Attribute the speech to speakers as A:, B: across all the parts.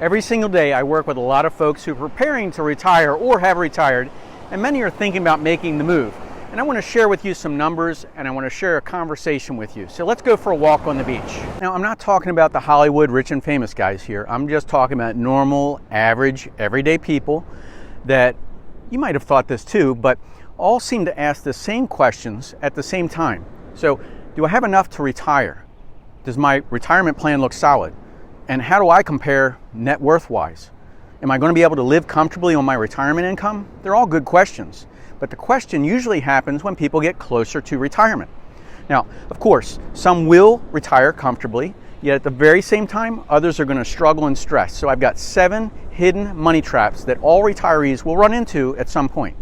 A: Every single day I work with a lot of folks who are preparing to retire or have retired, and many are thinking about making the move. And I want to share with you some numbers, and I want to share a conversation with you. So let's go for a walk on the beach. Now, I'm not talking about the Hollywood rich and famous guys here. I'm just talking about normal, average, everyday people that you might have thought this too, but all seem to ask the same questions at the same time. So, do I have enough to retire? Does my retirement plan look solid? And how do I compare net worth wise? Am I going to be able to live comfortably on my retirement income? They're all good questions. But the question usually happens when people get closer to retirement. Now, of course, some will retire comfortably, yet at the very same time, others are going to struggle and stress. So I've got 7 hidden money traps that all retirees will run into at some point.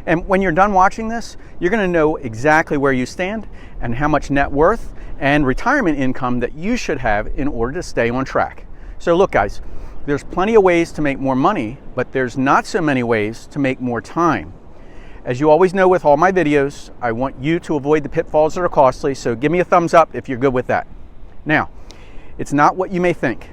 A: And when you're done watching this, you're going to know exactly where you stand and how much net worth and retirement income that you should have in order to stay on track. So look, guys, there's plenty of ways to make more money, but there's not so many ways to make more time. As you always know with all my videos, I want you to avoid the pitfalls that are costly, so give me a thumbs up if you're good with that. Now, it's not what you may think.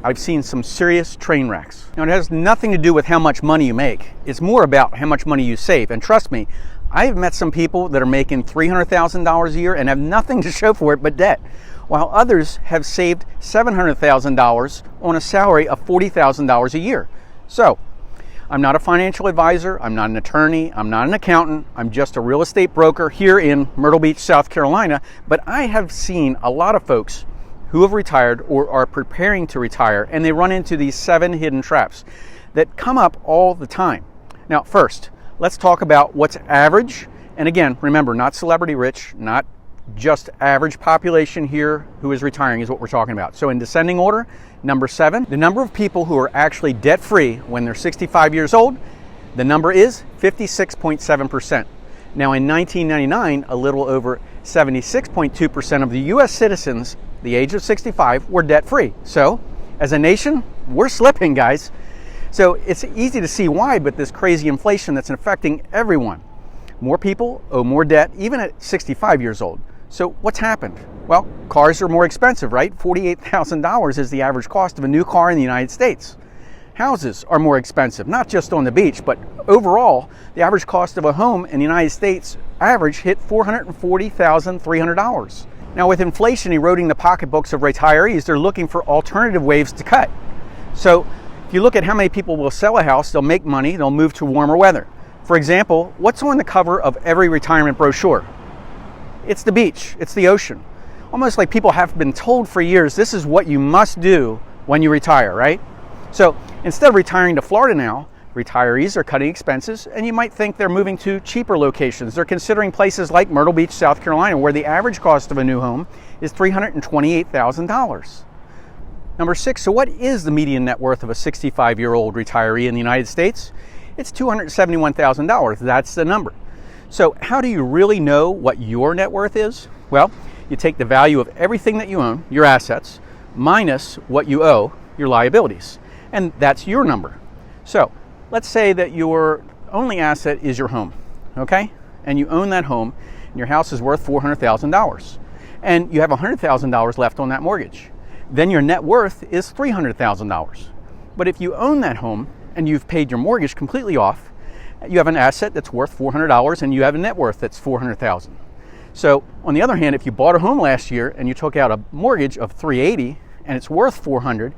A: I've seen some serious train wrecks. Now, it has nothing to do with how much money you make. It's more about how much money you save. And trust me, I've met some people that are making $300,000 a year and have nothing to show for it but debt, while others have saved $700,000 on a salary of $40,000 a year. So, I'm not a financial advisor, I'm not an attorney, I'm not an accountant, I'm just a real estate broker here in Myrtle Beach, South Carolina, but I have seen a lot of folks who have retired or are preparing to retire, and they run into these 7 hidden traps that come up all the time. Now, first, let's talk about what's average, and again, remember, not celebrity rich, not just average population here who is retiring is what we're talking about. So in descending order, number 7, the number of people who are actually debt-free when they're 65 years old, the number is 56.7%. Now in 1999, a little over 76.2% of the US citizens the age of 65 were debt-free. So as a nation, we're slipping, guys. So it's easy to see why, but this crazy inflation that's affecting everyone. More people owe more debt even at 65 years old. So what's happened? Well, cars are more expensive, right? $48,000 is the average cost of a new car in the United States. Houses are more expensive, not just on the beach, but overall, the average cost of a home in the United States average hit $440,300. Now, with inflation eroding the pocketbooks of retirees, they're looking for alternative ways to cut. So if you look at how many people will sell a house, they'll make money, they'll move to warmer weather. For example, what's on the cover of every retirement brochure? It's the beach, it's the ocean. Almost like people have been told for years, this is what you must do when you retire, right? So instead of retiring to Florida now, retirees are cutting expenses, and you might think they're moving to cheaper locations. They're considering places like Myrtle Beach, South Carolina, where the average cost of a new home is $328,000. Number 6, so what is the median net worth of a 65-year-old retiree in the United States? It's $271,000. That's the number. So how do you really know what your net worth is? Well, you take the value of everything that you own, your assets, minus what you owe, your liabilities. And that's your number. So let's say that your only asset is your home, okay? And you own that home, and your house is worth $400,000. And you have $100,000 left on that mortgage. Then your net worth is $300,000. But if you own that home and you've paid your mortgage completely off, you have an asset that's worth $400 and you have a net worth that's $400,000. So on the other hand, if you bought a home last year and you took out a mortgage of $380 and it's worth $400,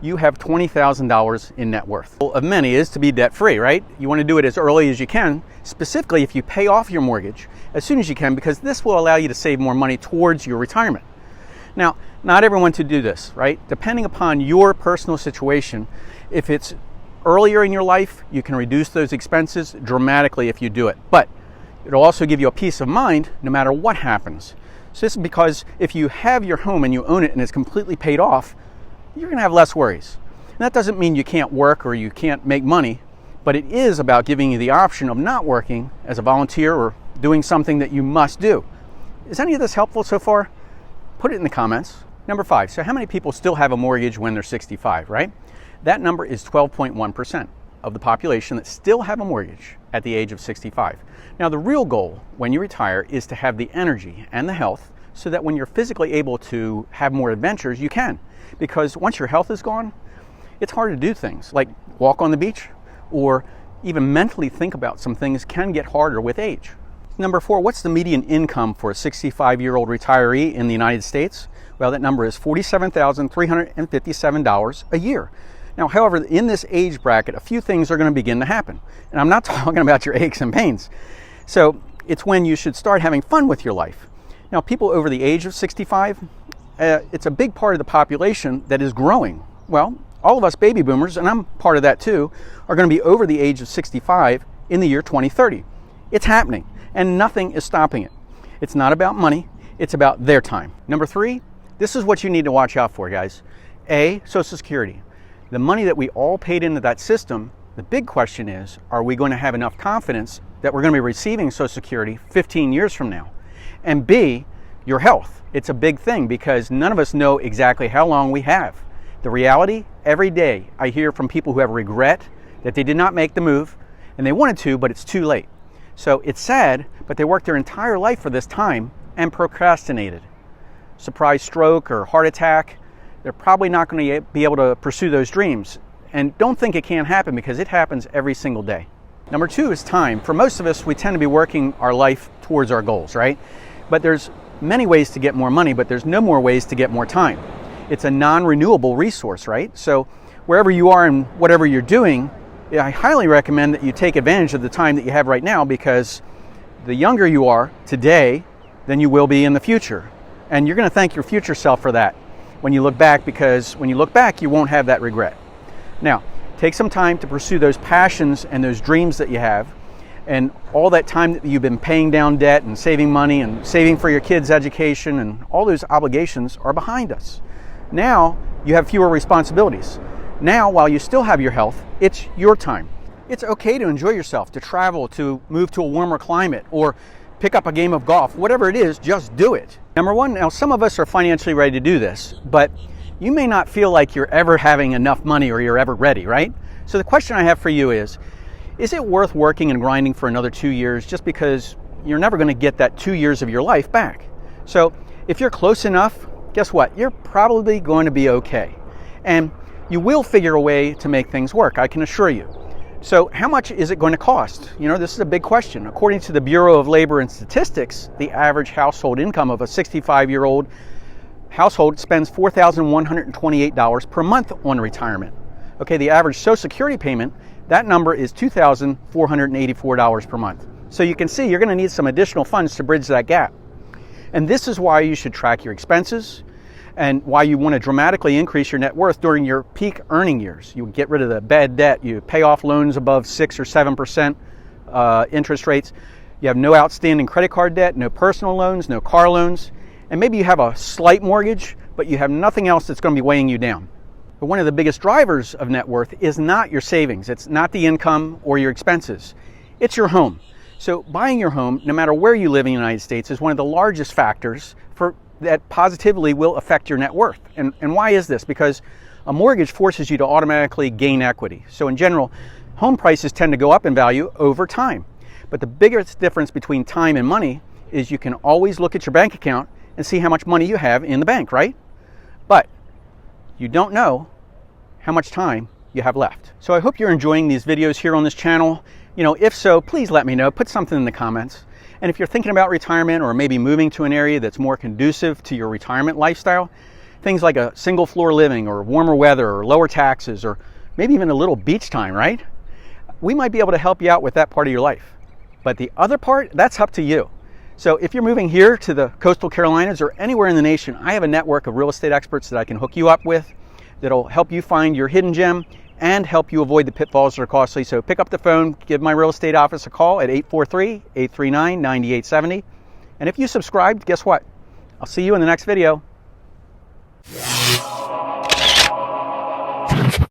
A: you have $20,000 in net worth. Of many is to be debt-free, right? You want to do it as early as you can, specifically if you pay off your mortgage as soon as you can, because this will allow you to save more money towards your retirement. Now, not everyone to do this, right? Depending upon your personal situation, if it's earlier in your life, you can reduce those expenses dramatically if you do it. But it'll also give you a peace of mind no matter what happens. So this is because if you have your home and you own it and it's completely paid off, you're going to have less worries. And that doesn't mean you can't work or you can't make money, but it is about giving you the option of not working as a volunteer or doing something that you must do. Is any of this helpful so far? Put it in the comments. Number 5, so how many people still have a mortgage when they're 65, right? That number is 12.1% of the population that still have a mortgage at the age of 65. Now, the real goal when you retire is to have the energy and the health so that when you're physically able to have more adventures, you can. Because once your health is gone, it's hard to do things like walk on the beach or even mentally think about some things can get harder with age. Number 4, what's the median income for a 65-year-old retiree in the United States? Well, that number is $47,357 a year. Now, however, in this age bracket, a few things are going to begin to happen. And I'm not talking about your aches and pains. So it's when you should start having fun with your life. Now, people over the age of 65, it's a big part of the population that is growing. Well, all of us baby boomers, and I'm part of that too, are going to be over the age of 65 in the year 2030. It's happening, and nothing is stopping it. It's not about money, it's about their time. Number 3, this is what you need to watch out for, guys. A, Social Security. The money that we all paid into that system, the big question is, are we going to have enough confidence that we're going to be receiving Social Security 15 years from now? And B, your health. It's a big thing because none of us know exactly how long we have. The reality, every day I hear from people who have regret that they did not make the move and they wanted to, but it's too late. So it's sad, but they worked their entire life for this time and procrastinated. Surprise stroke or heart attack, they're probably not going to be able to pursue those dreams. And don't think it can't happen because it happens every single day. Number 2 is time. For most of us, we tend to be working our life towards our goals, right? But there's many ways to get more money, but there's no more ways to get more time. It's a non-renewable resource, right? So wherever you are and whatever you're doing, I highly recommend that you take advantage of the time that you have right now because the younger you are today than you will be in the future. And you're going to thank your future self for that when you look back, because when you look back, you won't have that regret. Now, take some time to pursue those passions and those dreams that you have, and all that time that you've been paying down debt and saving money and saving for your kids' education and all those obligations are behind us. Now, you have fewer responsibilities. Now, while you still have your health, it's your time. It's okay to enjoy yourself, to travel, to move to a warmer climate, or pick up a game of golf. Whatever it is, just do it. Number 1, now some of us are financially ready to do this, but you may not feel like you're ever having enough money or you're ever ready, right? So the question I have for you is it worth working and grinding for another 2 years just because you're never going to get that 2 years of your life back? So if you're close enough, guess what? You're probably going to be okay. And you will figure a way to make things work, I can assure you. So how much is it going to cost? You know, this is a big question. According to the Bureau of Labor and Statistics, the average household income of a 65-year-old household spends $4,128 per month on retirement. Okay, the average Social Security payment, that number is $2,484 per month. So you can see you're going to need some additional funds to bridge that gap. And this is why you should track your expenses and why you want to dramatically increase your net worth during your peak earning years. You get rid of the bad debt, you pay off loans above 6 or 7% interest rates, you have no outstanding credit card debt, no personal loans, no car loans, and maybe you have a slight mortgage, but you have nothing else that's going to be weighing you down. But one of the biggest drivers of net worth is not your savings, it's not the income or your expenses, it's your home. So buying your home, no matter where you live in the United States, is one of the largest factors that positively will affect your net worth. And why is this? Because a mortgage forces you to automatically gain equity. So in general, home prices tend to go up in value over time. But the biggest difference between time and money is you can always look at your bank account and see how much money you have in the bank, right? But you don't know how much time you have left. So I hope you're enjoying these videos here on this channel. You know, if so, please let me know. Put something in the comments. And if you're thinking about retirement or maybe moving to an area that's more conducive to your retirement lifestyle, things like a single floor living or warmer weather or lower taxes or maybe even a little beach time, right? We might be able to help you out with that part of your life. But the other part, that's up to you. So if you're moving here to the coastal Carolinas or anywhere in the nation, I have a network of real estate experts that I can hook you up with that'll help you find your hidden gem and help you avoid the pitfalls that are costly. So pick up the phone, give my real estate office a call at 843-839-9870. And if you subscribed, guess what? I'll see you in the next video.